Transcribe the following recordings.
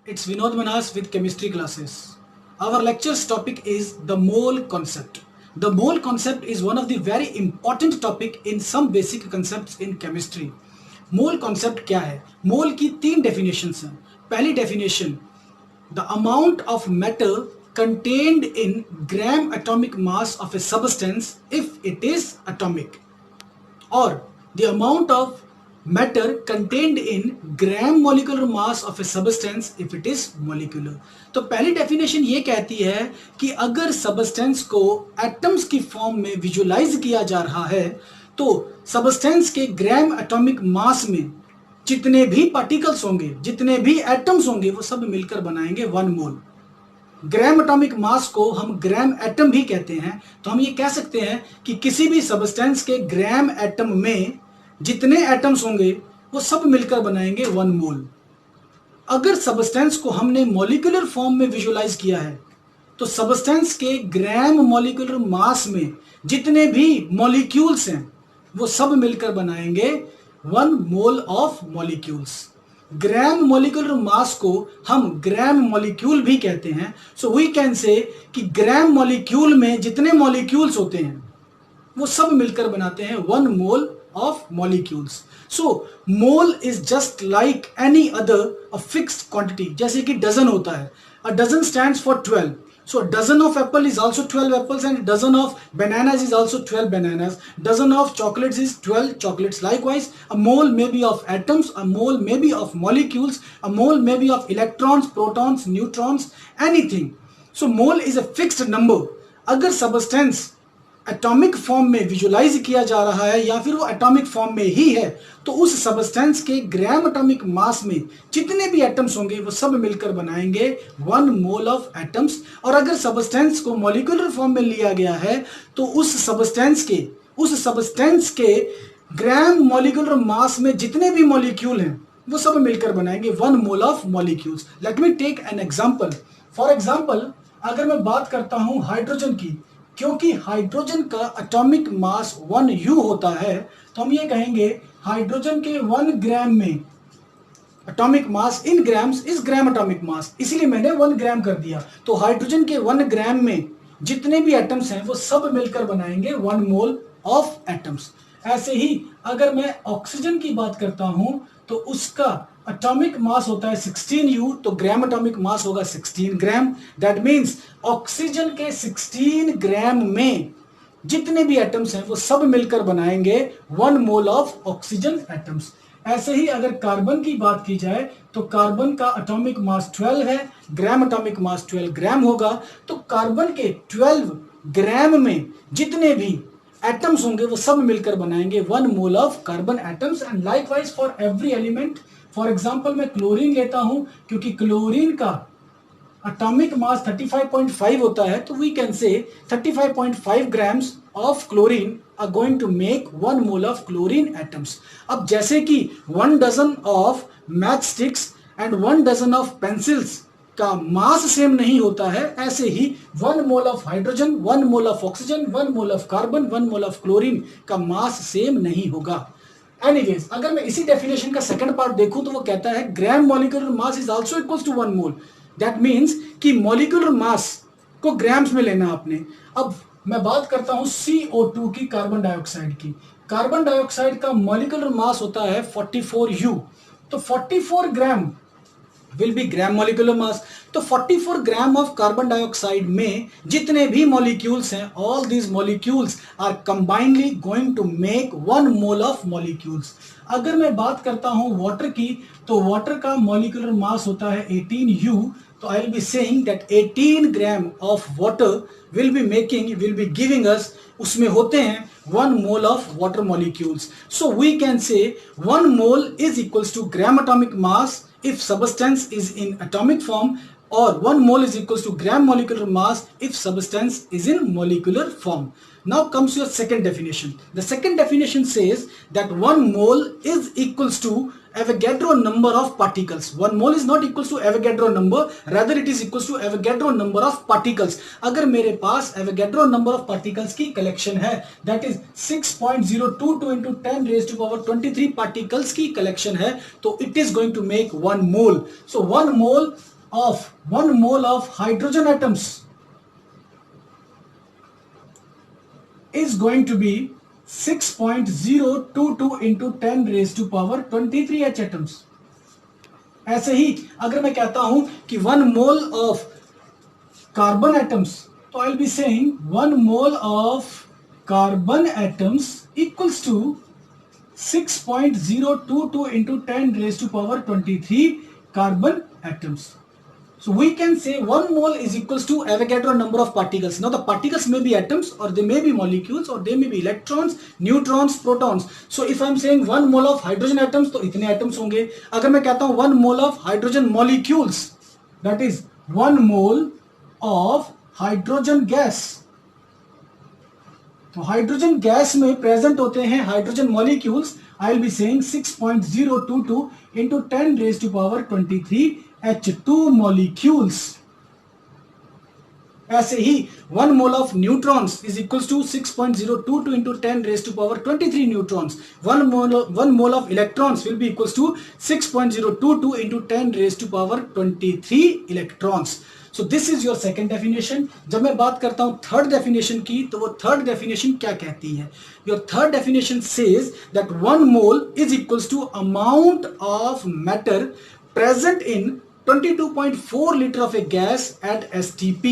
It's Vinod Manas with chemistry classes. Our lecture's topic is the mole concept. The mole concept is one of the very important topic in some basic concepts in chemistry. Mole concept क्या है? मोल की तीन definitions हैं. पहली definition, the amount of matter contained in gram atomic mass of a substance if it is atomic, or the amount of matter contained in gram molecular mass of a substance if it is molecular. तो पहली definition ये कहती है कि अगर substance को atoms की form में विजुलाइज किया जा रहा है तो सबस्टेंस के ग्राम एटॉमिक मास में जितने भी पार्टिकल्स होंगे, जितने भी एटम्स होंगे, वो सब मिलकर बनाएंगे 1 मोल. ग्राम एटॉमिक मास को हम ग्राम एटम भी कहते हैं. तो हम ये कह सकते हैं कि किसी भी सबस्टेंस के ग्राम एटम में जितने एटम्स होंगे वो सब मिलकर बनाएंगे 1 मोल. अगर सबस्टेंस को हमने मॉलिक्यूलर फॉर्म में विजुलाइज किया है तो सबस्टेंस के ग्राम मॉलिक्यूलर मास में जितने भी मॉलिक्यूल्स हैं वो सब मिलकर बनाएंगे 1 mole of molecules. Gram molecular mass को हम ग्राम मॉलिक्यूल भी कहते हैं. सो वी कैन से कि ग्राम मॉलिक्यूल में जितने मॉलिक्यूल्स होते हैं वो सब मिलकर बनाते हैं 1 मोल of molecules. So mole is just like any other a fixed quantity. जैसे कि dozen होता है. A dozen stands for 12. So a dozen of apple is also 12 apples and a dozen of bananas is also 12 bananas. Dozen of chocolates is 12 chocolates. Likewise, a mole may be of atoms, a mole may be of molecules, a mole may be of electrons, protons, neutrons, anything. So mole is a fixed number. अगर substance atomic form में visualise किया जा रहा है या फिर वो atomic form में ही है तो उस सबस्टेंस के ग्राम एटॉमिक मास में जितने भी एटम्स होंगे वो सब मिलकर बनाएंगे 1 मोल ऑफ एटम्स. और अगर सबस्टेंस को मॉलिक्यूलर फॉर्म में लिया गया है तो उस सबस्टेंस के ग्राम मॉलिक्यूलर मास में जितने भी मॉलिक्यूल हैं वो सब मिलकर बनाएंगे 1 mole of molecules. Let me take an example. For example, अगर मैं बात करता हूं हाइड्रोजन की, क्योंकि हाइड्रोजन का एटॉमिक मास 1U होता है तो हम ये कहेंगे हाइड्रोजन के 1 ग्राम में atomic mass in grams is gram atomic मास, इसीलिए मैंने 1 ग्राम कर दिया. तो हाइड्रोजन के 1 ग्राम में जितने भी एटम्स हैं वो सब मिलकर बनाएंगे 1 मोल ऑफ एटम्स. ऐसे ही अगर मैं ऑक्सीजन की बात करता हूं तो उसका एटॉमिक मास होता है 16U, तो ग्राम एटॉमिक मास होगा 16 ग्राम. दैट मीन्स ऑक्सीजन के 16 ग्राम में जितने भी एटम्स हैं वो सब मिलकर बनाएंगे 1 मोल ऑफ ऑक्सीजन एटम्स. ऐसे ही अगर कार्बन की बात की जाए तो कार्बन का एटॉमिक मास 12 है, ग्राम एटॉमिक मास 12 ग्राम होगा. तो कार्बन के 12 ग्राम में जितने भी एटम्स होंगे वो सब मिलकर बनाएंगे 1 mole of carbon atoms. And likewise for every element. For example मैं क्लोरीन लेता हूं क्योंकि क्लोरीन का एटॉमिक मास 35.5 होता है तो we can say 35.5 grams of chlorine are going to make 1 mole of chlorine atoms. अब जैसे कि 1 dozen of match sticks and 1 dozen of pencils का मास सेम नहीं होता है, ऐसे ही 1 mole of hydrogen, 1 mole of oxygen, 1 mole of carbon, 1 mole of chlorine का मास सेम नहीं होगा. एनीवेज, अगर मैं इसी डेफिनेशन का सेकंड पार्ट देखूं तो वो कहता है gram molecular mass is also equals to 1 mole. That means कि मॉलिक्यूलर मास को ग्राम्स में लेना आपने. अब मैं बात करता हूं CO2 की, कार्बन डाइऑक्साइड की. कार्बन डाइऑक्साइड का मॉलिक्यूलर मास होता है 44U. तो 44 ग्राम will be gram molecular mass. तो 44 ग्राम ऑफ कार्बन डाइऑक्साइड में जितने भी मॉलिक्यूल्स हैं, all these molecules are combinedly going to make 1 mole of molecules. अगर मैं बात करता हूं वाटर की तो वाटर का मॉलिक्यूलर मास होता है 18U. तो I will be saying that 18 gram of water will be giving us, उसमें होते हैं 1 mole of water molecules. So we can say 1 mole is equals to gram atomic mass if substance is in atomic form, or 1 mole is equals to gram molecular mass if substance is in molecular form. Now comes your second definition. The second definition says that 1 mole is equals to Avogadro number of particles. 1 mole is not equals to Avogadro number, rather it is equals to Avogadro number of particles. अगर मेरे पास Avogadro number of particles की collection है, that is 6.022 into 10 raised to power 23 particles की collection है, तो it is going to make 1 mole. So 1 mole of 1 mole of hydrogen atoms is going to be 6.022 into 10 raised to power 23 H atoms. ऐसे ही अगर मैं कहता हूं कि 1 mole of carbon atoms, तो I'll be saying 1 mole of carbon atoms equals to 6.022 into 10 raised to power 23 carbon atoms. So we can say 1 mole is equals to Avogadro number of particles. Now the particles may be atoms, or they may be molecules, or they may be electrons, neutrons, protons. So if I am saying 1 mole of hydrogen atoms, तो इतने atoms होंगे. अगर मैं कहता हूँ 1 mole of hydrogen molecules, that is 1 mole of hydrogen gas. तो hydrogen gas में present होते हैं hydrogen molecules. I will be saying 6.022 into 10 raised to power 23 H2 molecules. ऐसे ही 1 mole of neutrons is equals to 6.022 into 10 raised to power 23 neutrons. 1 mole of electrons will be equals to 6.022 into 10 raised to power 23 electrons. So this is your second definition. जब मैं बात करता हूं third definition की, तो वो third definition क्या कहती है? Your third definition says that 1 mole is equals to amount of matter present in 22.4 liter of a gas at STP.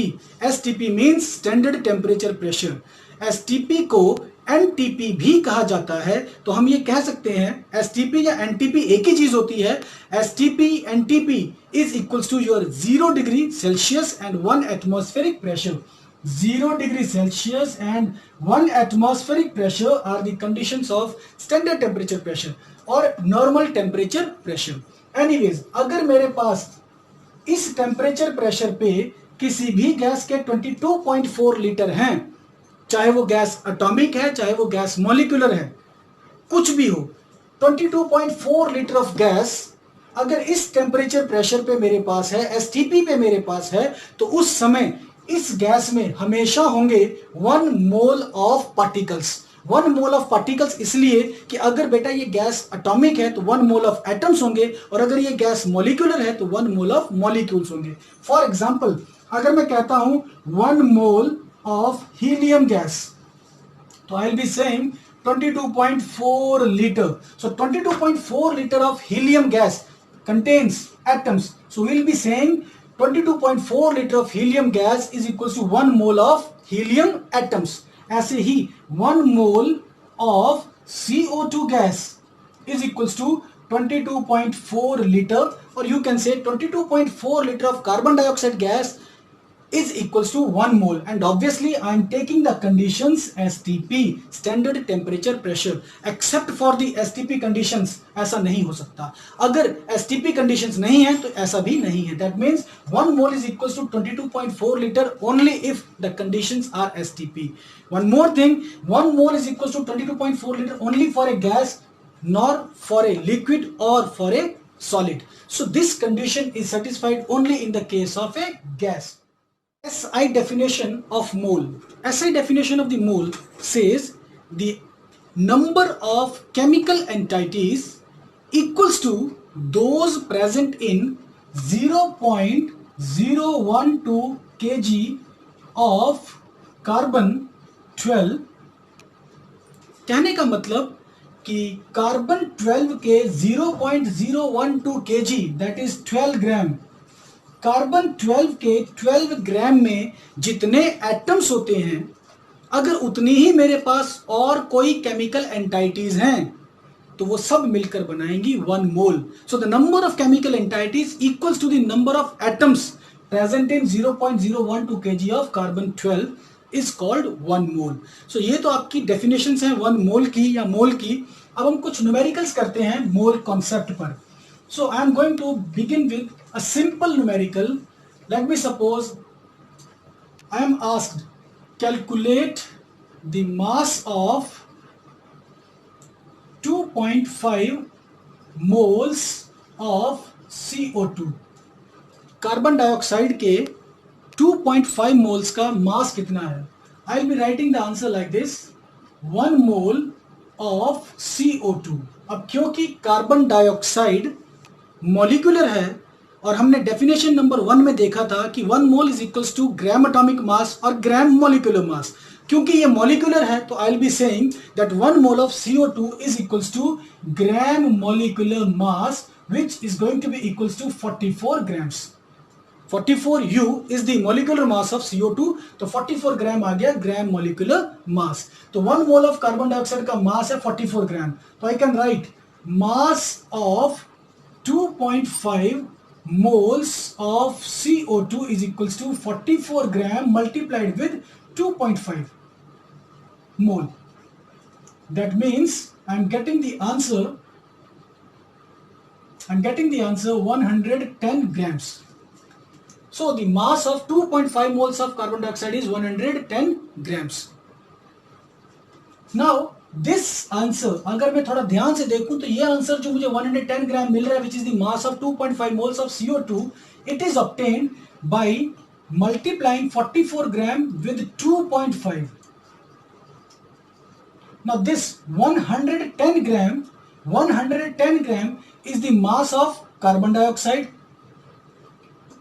STP means standard temperature pressure. STP को NTP भी कहा जाता है. तो हम ये कह सकते हैं STP या NTP एक ही चीज होती है. STP NTP is equals to your 0 degree Celsius and 1 atmospheric pressure. 0 degree Celsius and 1 atmospheric pressure are the conditions of standard temperature pressure or normal temperature pressure. Anyways, अगर मेरे पास इस टेम्परेचर प्रेशर पे किसी भी गैस के 22.4 litre हैं, चाहे वो गैस एटॉमिक है, चाहे वो गैस मॉलिक्यूलर है, कुछ भी हो, 22.4 लीटर ऑफ गैस अगर इस टेम्परेचर प्रेशर पे मेरे पास है, एसटीपी पे मेरे पास है, तो उस समय इस गैस में हमेशा होंगे 1 mole of particles. 1 mole of particles इसलिए कि अगर बेटा ये गैस एटॉमिक है तो 1 मोल ऑफ एटम्स होंगे, और अगर ये गैस मॉलिक्यूलर है तो 1 मोल ऑफ मॉलिक्यूल्स होंगे. फॉर एग्जांपल, अगर मैं कहता हूं 1 मोल ऑफ हीलियम गैस, तो I will be saying 22.4 liter. So 22.4 liter of helium gas contains atoms. So we will be saying 22.4 liter of helium gas is equals to 1 mole of helium atoms. ऐसे ही 1 mole of CO2 gas is equals to 22.4 liter, or you can say 22.4 liter of carbon dioxide gas is equals to 1 mole. And obviously I am taking the conditions STP, standard temperature pressure. Except for the STP conditions ऐसा नहीं हो सकता. अगर STP conditions नहीं है तो ऐसा भी नहीं है. That means 1 mole is equals to 22.4 liter only if the conditions are STP. One more thing, 1 mole is equals to 22.4 liter only for a gas, nor for a liquid or for a solid. So this condition is satisfied only in the case of a gas. SI definition of mole. SI definition of the mole says the number of chemical entities equals to those present in 0.012 kg of carbon 12. कहने का मतलब कि carbon 12 के 0.012 kg, that is 12 gram, carbon 12 के 12 ग्राम में जितने atoms होते हैं, अगर उतनी ही मेरे पास और कोई केमिकल एंटाइटीज हैं तो वो सब मिलकर बनाएंगी 1 mole. So the number of chemical entities equals to the number of atoms present in 0.012 kg of carbon 12 is called 1 mole. So ये तो आपकी डेफिनेशंस हैं 1 मोल की या मोल की. अब हम कुछ न्यूमेरिकल्स करते हैं मोल कॉन्सेप्ट पर. So I am going to begin with a simple numerical. Let me suppose I am asked calculate the mass of 2.5 moles of CO2. Carbon dioxide के 2.5 मोल्स का मास कितना है? I will be writing the answer like this: 1 mole of CO2. अब क्योंकि carbon dioxide molecular है और हमने definition number 1 में देखा था कि 1 mole is equals to gram atomic mass और ग्राम मॉलिक्यूलर मास। क्योंकि ये मॉलिक्यूलर है तो I will be saying that 1 mole of CO2 is equals to gram molecular mass which is going to be equals to 44 grams. 44U is the molecular mass of CO2, तो 44 ग्राम आ गया ग्राम molecular mass। तो 1 mole of carbon dioxide का मास है 44 ग्राम, तो आई can right mass of 2.5 moles of CO2 is equals to 44 gram multiplied with 2.5 mole. That means I'm getting the answer 110 grams. So the mass of 2.5 moles of carbon dioxide is 110 grams. Now this answer अगर मैं थोड़ा ध्यान से देखूं तो ये answer जो मुझे 110 ग्राम मिल रहा है which is the mass of 2.5 moles of CO2, it is obtained by multiplying 44 gram with 2.5. Now this 110 gram is the mass of carbon dioxide,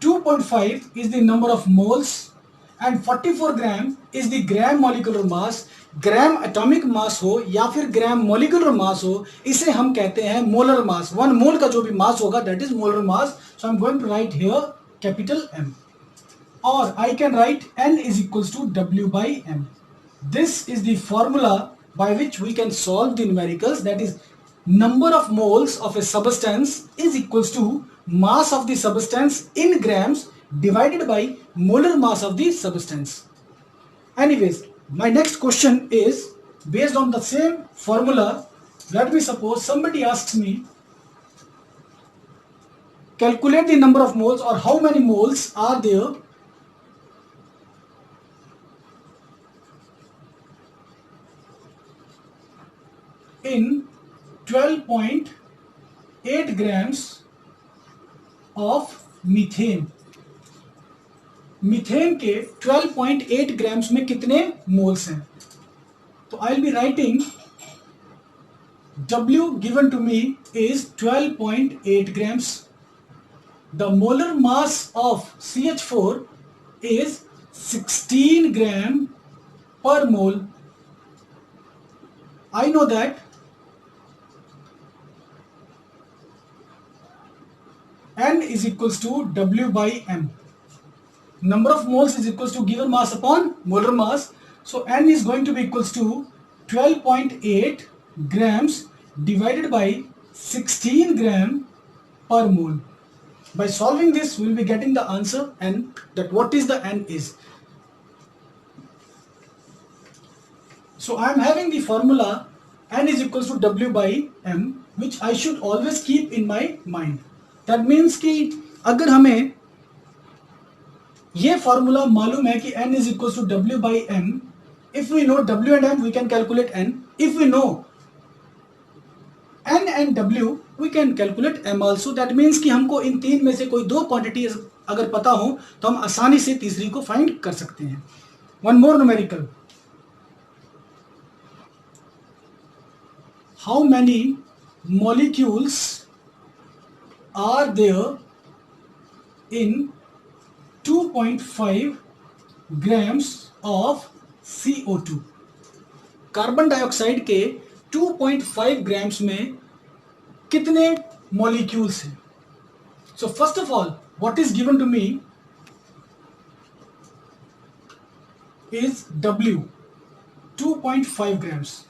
2.5 is the number of moles and 44 gram is the gram molecular mass। Gram atomic मास हो या फिर ग्राम molecular मास हो, इसे हम कहते हैं molar mass. 1 मोल का जो भी मास होगा that is molar mass. So I am going to write here capital M, और I can write N is equals to W by M. This is the formula by which we can solve the numericals, that is number of moles of a substance is equals to mass of the substance in grams divided by molar mass of the substance. Anyways, my next question is based on the same formula. Let me suppose somebody asks me calculate the number of moles or how many moles are there in 12.8 grams of methane. Methane के 12.8 grams में कितने moles हैं? तो I will be writing W given to me is 12.8 grams. The molar mass of CH4 is 16 gram per mole. I know that N is equals to W by M. Number of moles is equals to given mass upon molar mass. So N is going to be equals to 12.8 grams divided by 16 gram per mole. By solving this, we will be getting the answer N, that what is the N is. So I am having the formula N is equals to W by M, which I should always keep in my mind. That means कि अगर हमें ये formula मालूम है कि N is equals to W by M, if we know W and M we can calculate N, if we know N and W we can calculate M also. That means कि हमको इन तीन में से कोई दो क्वांटिटी अगर पता हो तो हम आसानी से तीसरी को फाइंड कर सकते हैं। One more numerical, how many molecules are there in 2.5 grams of CO2। Carbon dioxide के 2.5 ग्राम्स में कितने मॉलिक्यूल्स हैं? So first of all what is given to me is W 2.5 grams.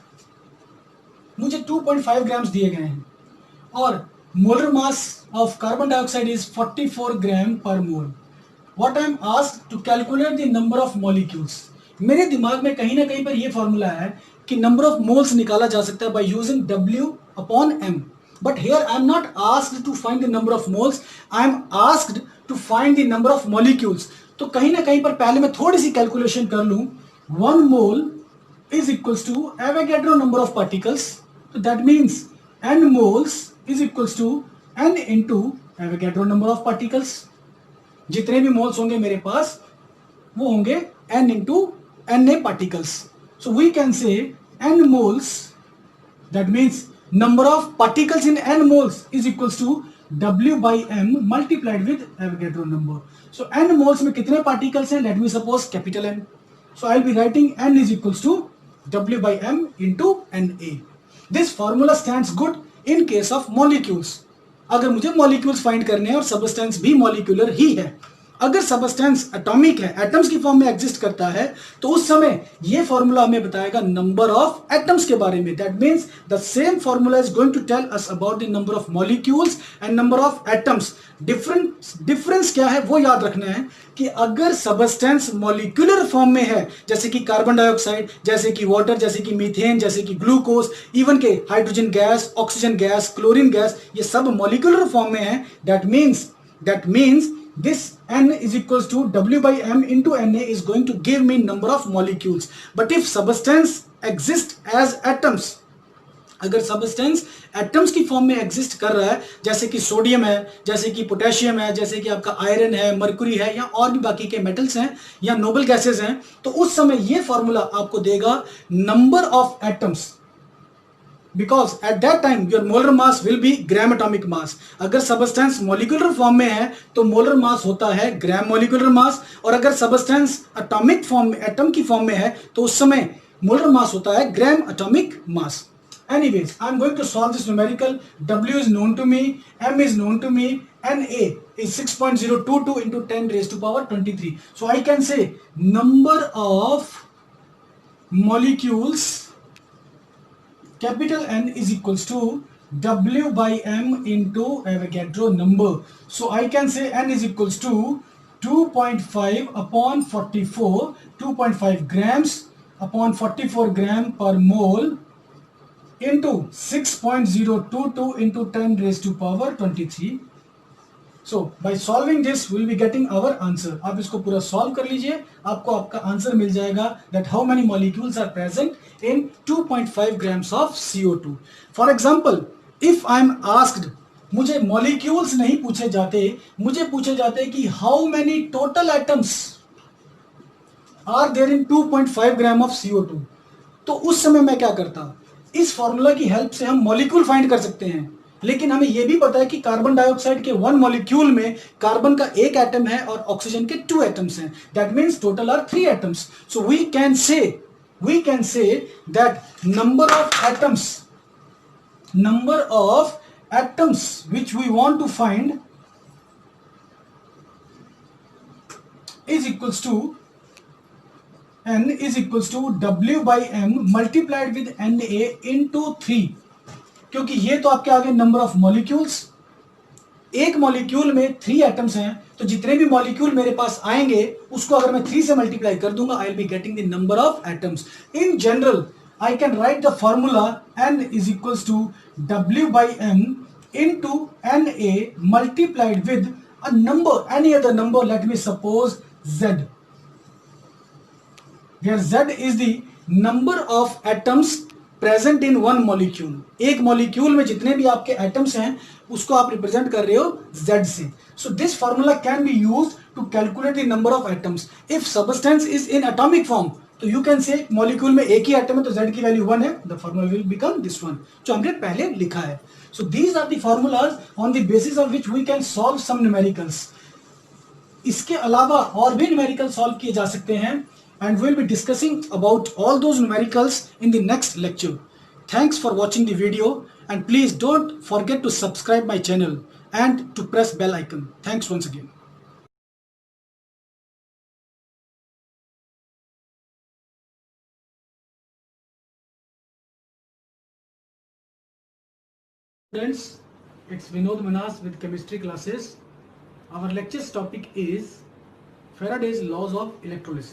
मुझे 2.5 ग्राम्स दिए गए हैं और molar mass of carbon dioxide is 44 gram per mole. What I am asked to calculate the number of molecules. मेरे दिमाग में कहीं ना कहीं पर यह फॉर्मूला है कि नंबर ऑफ मोल्स निकाला जा सकता है by using W upon M, but here I am not asked to find the number of moles, I am asked to find the number of molecules. तो कहीं ना कहीं पर पहले मैं थोड़ी सी कैलकुलेशन कर लूं। 1 mole is equals to Avogadro number of particles, तो that means N moles is equals to N into Avogadro number of particles। जितने भी मोल्स होंगे मेरे पास वो होंगे N into Na particles। So we can say N moles, that means number of particles in N moles is equals to W/m multiplied with Avogadro number. So n moles में कितने particles हैं? Let me suppose capital N. So I will be writing n is equals to W/m into Na. This formula stands good in case of molecules. अगर मुझे molecules find करने हैं और substance भी molecular ही है. अगर सबस्टेंस एटॉमिक है, atoms की फॉर्म में एग्जिस्ट करता है, तो उस समय ये फॉर्मूला हमें बताएगा नंबर ऑफ एटम्स के बारे में. That means the same formula is going to tell us about the number of molecules and number of atoms. Difference क्या है वो याद रखना है कि अगर सबस्टेंस मॉलिक्यूलर फॉर्म में है, जैसे कि कार्बन डाइऑक्साइड, जैसे कि वाटर, जैसे कि मीथेन, जैसे कि ग्लूकोज, इवन के hydrogen gas, oxygen gas, chlorine gas, ये सब मॉलिक्यूलर फॉर्म में है. That means this n is equals to W/m into Na is going to give me number of molecules. But if substance exists as atoms, अगर substance atoms की form में exist कर रहा है, जैसे कि सोडियम है, जैसे कि पोटेशियम है, जैसे कि आपका आयरन है, मर्क्यूरी है, या और भी बाकी के मेटल्स हैं या नोबल गैसेस हैं, तो उस समय ये फॉर्मूला आपको देगा number of atoms. Because at that time your molar mass will be gram atomic mass. अगर सबस्टेंस मॉलिक्यूलर फॉर्म में है तो मोलर मास होता है ग्राम मॉलिक्यूलर मास, और अगर सबस्टेंस एटॉमिक फॉर्म में, एटम की फॉर्म में है, तो उस समय मोलर मास होता है ग्राम atomic mass. Anyways, I am going to solve this numerical. W is known to me, M is known to me, Na is 6.022 into 10 raised to power 23. So I can say number of molecules capital N is equals to W/m into Avogadro number. So I can say N is equals to 2.5 upon 44, 2.5 grams upon 44 gram per mole into 6.022 into 10 raised to power 23. So by solving this we will be getting our answer. आप इसको पूरा solve कर लीजिए, आपको आपका answer मिल जाएगा that how many molecules are present in 2.5 grams of CO2. For example, if I am asked, मुझे molecules नहीं पूछे जाते, मुझे पूछे जाते कि how many total atoms are there in 2.5 gram of CO2, तो उस समय मैं क्या करता? इस फॉर्मूला की हेल्प से हम मॉलिक्यूल फाइंड कर सकते हैं, लेकिन हमें यह भी पता है कि कार्बन डाइऑक्साइड के 1 मॉलिक्यूल में कार्बन का एक एटम है और ऑक्सीजन के 2 एटम्स हैं. That means total are 3 atoms. So we can say that number of atoms which we want to find is equals to N is equals to W/m multiplied with Na into 3. क्योंकि ये तो आपके आगे number of molecules, एक molecule में 3 atoms हैं, तो जितने भी मॉलिक्यूल मेरे पास आएंगे उसको अगर मैं 3 से मल्टीप्लाई कर दूंगा, आई will be getting the number of atoms. In general I can right the formula N is equals to W/m into Na multiplied with a number, any other number, let me suppose Z, where Z is the number of atoms present in one molecule. एक molecule में जितने भी आपके atoms हैं उसको आप represent कर रहे हो Z से. So this formula can be used to calculate the number of atoms. If substance is in atomic form, तो you can say मॉलिक्यूल में एक ही एटम है तो Z की वैल्यू 1 है. The formula will become this one जो हमने पहले लिखा है. So these are the formulas on the basis of which we can solve some numericals. इसके अलावा और भी न्यूमेरिकल सॉल्व किए जा सकते हैं, and we'll be discussing about all those numericals in the next lecture. Thanks for watching the video, and please don't forget to subscribe my channel and to press bell icon. Thanks once again. Friends, it's Vinod Manas with chemistry classes. Our lecture's topic is Faraday's laws of electrolysis.